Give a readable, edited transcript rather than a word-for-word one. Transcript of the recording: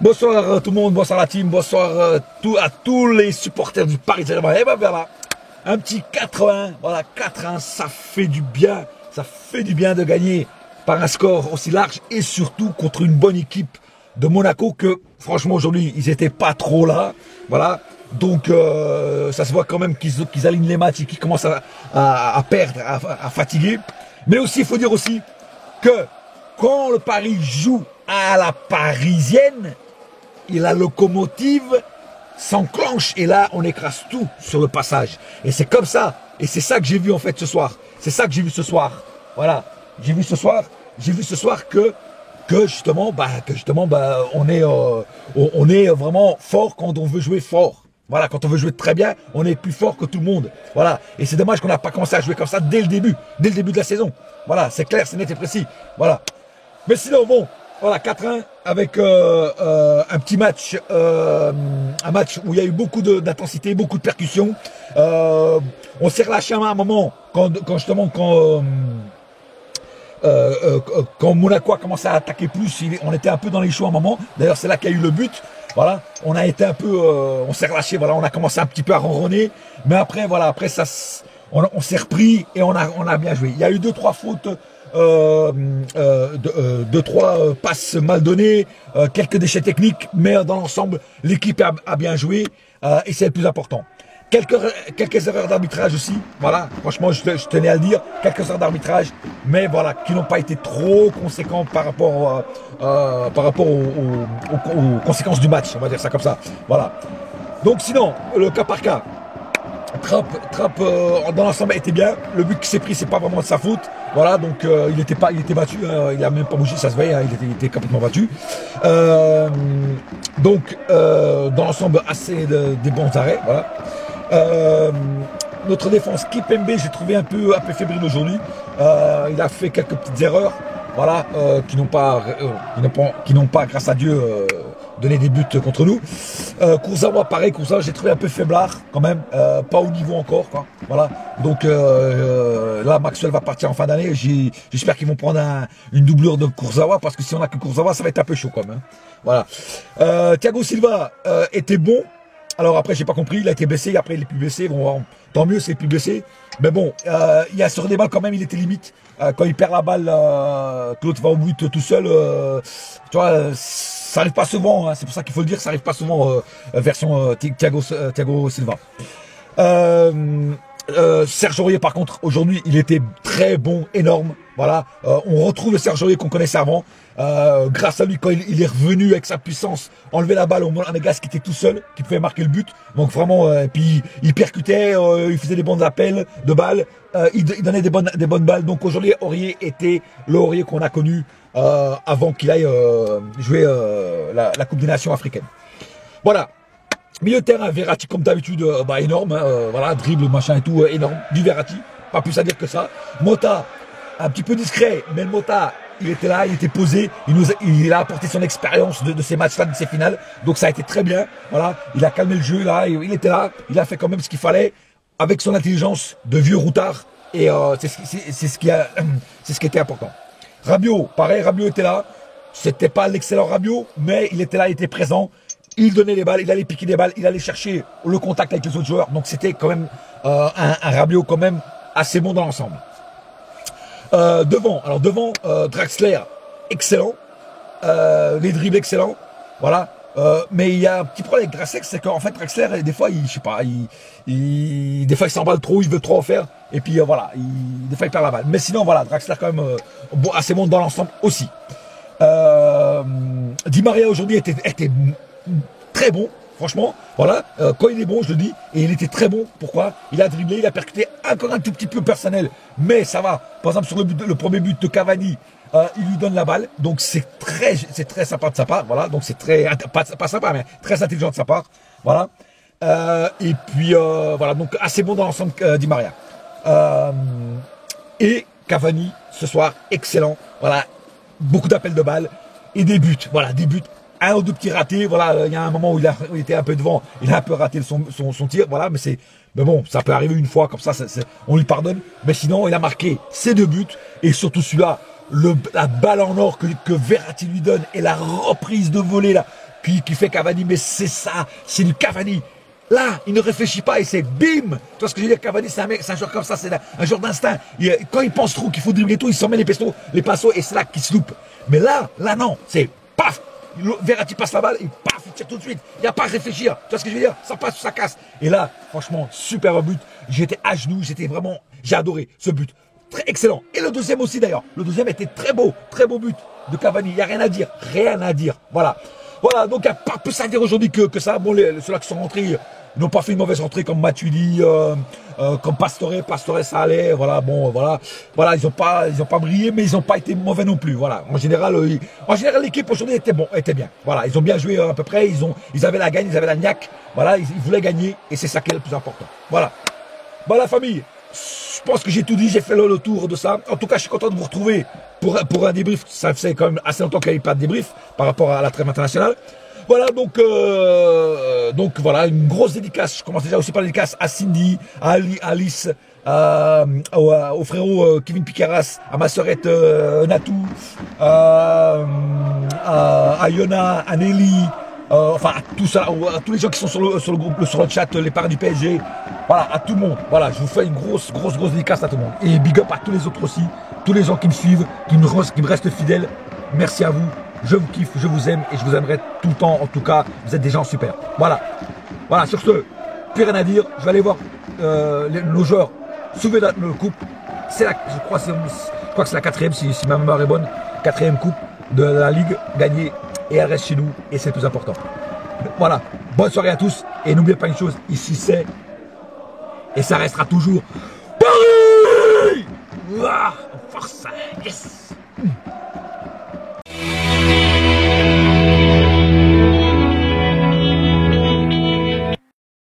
Bonsoir tout le monde, bonsoir la team, bonsoir à tous les supporters du Paris Saint-Germain. Et ben voilà, un petit 4-1, voilà 4-1, ça fait du bien de gagner par un score aussi large et surtout contre une bonne équipe de Monaco que franchement aujourd'hui ils étaient pas trop là, voilà. Donc ça se voit quand même qu'ils alignent les matchs et qu'ils commencent à perdre, à fatiguer. Mais aussi il faut dire aussi que quand le Paris joue à la parisienne, et la locomotive s'enclenche et là on écrase tout sur le passage. Et c'est comme ça, et c'est ça que j'ai vu en fait ce soir. C'est ça que j'ai vu ce soir. Voilà, j'ai vu ce soir que justement, on est vraiment fort quand on veut jouer fort. Voilà, quand on veut jouer très bien, on est plus fort que tout le monde. Voilà, et c'est dommage qu'on n'a pas commencé à jouer comme ça dès le début de la saison. Voilà, c'est clair, c'est net et précis. Voilà. Mais sinon, bon, voilà, 4-1 avec un petit match, un match où il y a eu beaucoup d'intensité, beaucoup de percussions. On s'est relâché à un moment quand Monaco a commencé à attaquer plus, on était un peu dans les choux à un moment. D'ailleurs, c'est là qu'il y a eu le but. Voilà, on a été un peu, on s'est relâché. Voilà, on a commencé un petit peu à ronronner, mais après, voilà, après ça, on s'est repris et on a bien joué. Il y a eu 2-3 fautes. Deux, trois passes mal données, quelques déchets techniques, mais dans l'ensemble, l'équipe a bien joué et c'est le plus important. Quelques erreurs d'arbitrage aussi, voilà, franchement je tenais à le dire, quelques erreurs d'arbitrage, mais voilà, qui n'ont pas été trop conséquents par rapport aux conséquences du match, on va dire ça comme ça, voilà. Donc sinon, le cas par cas, Trapp dans l'ensemble était bien. Le but qui s'est pris, c'est pas vraiment de sa faute. Voilà, donc il était battu. Hein, il a même pas bougé, ça se voyait. Hein, il était complètement battu. Donc dans l'ensemble, assez des bons arrêts. Voilà. Notre défense, Kipembe, j'ai trouvé un peu fébrile aujourd'hui. Il a fait quelques petites erreurs. Voilà, qui n'ont pas, grâce à Dieu, donné des buts contre nous. Kurzawa, pareil, Kurzawa, j'ai trouvé un peu faiblard quand même, pas au niveau encore, quoi. Voilà. Donc là, Maxwell va partir en fin d'année. J'espère qu'ils vont prendre une doublure de Kurzawa parce que si on a que Kurzawa, ça va être un peu chaud quand même. Voilà. Thiago Silva était bon. Alors après, j'ai pas compris, il a été blessé, après il est plus blessé. Bon, tant mieux, c'est plus blessé. Mais bon, il y a sur des balles quand même, il était limite. Quand il perd la balle, que l'autre va au but tout seul, tu vois, ça arrive pas souvent. Hein, c'est pour ça qu'il faut le dire, ça arrive pas souvent version Thiago Silva. Serge Aurier par contre aujourd'hui il était très bon, énorme, voilà, on retrouve le Serge Aurier qu'on connaissait avant, grâce à lui quand il est revenu avec sa puissance, enlever la balle au Monégas qui était tout seul, qui pouvait marquer le but, donc vraiment, puis il percutait, il faisait des bons appels de balles, il donnait des bonnes balles, donc aujourd'hui Aurier était le Aurier qu'on a connu avant qu'il aille jouer la Coupe des Nations africaine. Voilà. Milieu de terrain, Verratti comme d'habitude, énorme, hein, voilà, dribble, machin et tout, énorme, du Verratti, pas plus à dire que ça. Mota, un petit peu discret, mais le Mota, il était là, il était posé, il a apporté son expérience de ces matchs-là, de ces finales, donc ça a été très bien, voilà, il a calmé le jeu, là, il était là, il a fait quand même ce qu'il fallait, avec son intelligence de vieux routard, et c'est ce qui était important. Rabiot, pareil, Rabiot était là, c'était pas l'excellent Rabiot, mais il était là, il était présent. Il donnait les balles, il allait piquer des balles, il allait chercher le contact avec les autres joueurs. Donc c'était quand même un Rabiot quand même assez bon dans l'ensemble. Devant, Draxler, excellent. Les dribbles excellents. Voilà. Mais il y a un petit problème avec Draxler, c'est qu'en fait Draxler, des fois, des fois il s'emballe trop, il veut trop en faire. Et puis voilà, des fois il perd la balle. Mais sinon voilà, Draxler quand même assez bon dans l'ensemble aussi. Di Maria aujourd'hui était très bon, franchement, voilà, quand il est bon, je le dis, et il était très bon, pourquoi? Il a dribblé, il a percuté, encore un tout petit peu personnel, mais ça va, par exemple sur le premier but de Cavani, il lui donne la balle, donc c'est très sympa de sa part, voilà, donc c'est très, pas sympa, mais très intelligent de sa part, voilà, et puis, voilà, donc assez bon dans l'ensemble Di Maria. Et Cavani, ce soir, excellent, voilà, beaucoup d'appels de balles, et des buts, voilà, des buts, un ou deux petits ratés, voilà, il y a un moment où il était un peu devant, il a un peu raté son tir, voilà, mais bon, ça peut arriver une fois, comme ça, on lui pardonne, mais sinon, il a marqué ses 2 buts, et surtout celui-là, la balle en or que Verratti lui donne, et la reprise de volée, là, qui fait Cavani, mais c'est ça, c'est du Cavani. Là, il ne réfléchit pas et c'est bim. Tu vois ce que je veux dire? Cavani, c'est un mec, c'est un joueur comme ça, c'est un joueur d'instinct. Quand il pense trop qu'il faut dribbler tout, il s'en met les passos et c'est là qu'il se loupe. Mais là non, c'est paf. Verratti passe la balle et paf, il tire tout de suite. Il n'y a pas à réfléchir. Tu vois ce que je veux dire? Ça passe ou ça casse. Et là, franchement, super but. J'étais à genoux, j'ai adoré ce but. Très excellent. Et le deuxième aussi d'ailleurs. Le deuxième était très beau but de Cavani. Il n'y a rien à dire. Rien à dire. Voilà. Voilà, donc il n'y a pas plus à dire aujourd'hui que ça. Bon, ceux-là qui sont rentrés n'ont pas fait une mauvaise rentrée comme Matuidi, comme Pastore, ça allait, voilà, bon, voilà, ils ont pas brillé, mais ils n'ont pas été mauvais non plus, voilà. En général, l'équipe aujourd'hui était bien, voilà, ils ont bien joué à peu près, ils avaient la gagne, ils avaient la niaque, voilà, ils voulaient gagner, et c'est ça qui est le plus important, voilà. Bon, la famille, je pense que j'ai tout dit, j'ai fait le tour de ça. En tout cas, je suis content de vous retrouver pour un débrief, ça fait quand même assez longtemps qu'il n'y avait pas de débrief par rapport à la trêve internationale. Voilà, donc voilà, une grosse dédicace. Je commence déjà aussi par la dédicace à Cindy, à Ali, à Alice, au frérot Kevin Picaras, à ma sœurette Natou, à Yona, à Nelly, enfin à tout ça, à tous les gens qui sont sur le groupe, sur le chat, les parents du PSG, voilà, à tout le monde. Voilà, je vous fais une grosse dédicace à tout le monde. Et big up à tous les autres aussi, tous les gens qui me suivent, qui me restent fidèles. Merci à vous. Je vous kiffe, je vous aime et je vous aimerai tout le temps. En tout cas, vous êtes des gens super. Voilà. Voilà, sur ce, plus rien à dire. Je vais aller voir nos joueurs soulever la coupe. Je crois que c'est la quatrième, si ma mémoire est bonne. Quatrième coupe de la Ligue gagnée. Et elle reste chez nous. Et c'est le plus important. Voilà. Bonne soirée à tous. Et n'oubliez pas une chose. Ici, c'est... Et ça restera toujours... Paris! Force! Yes!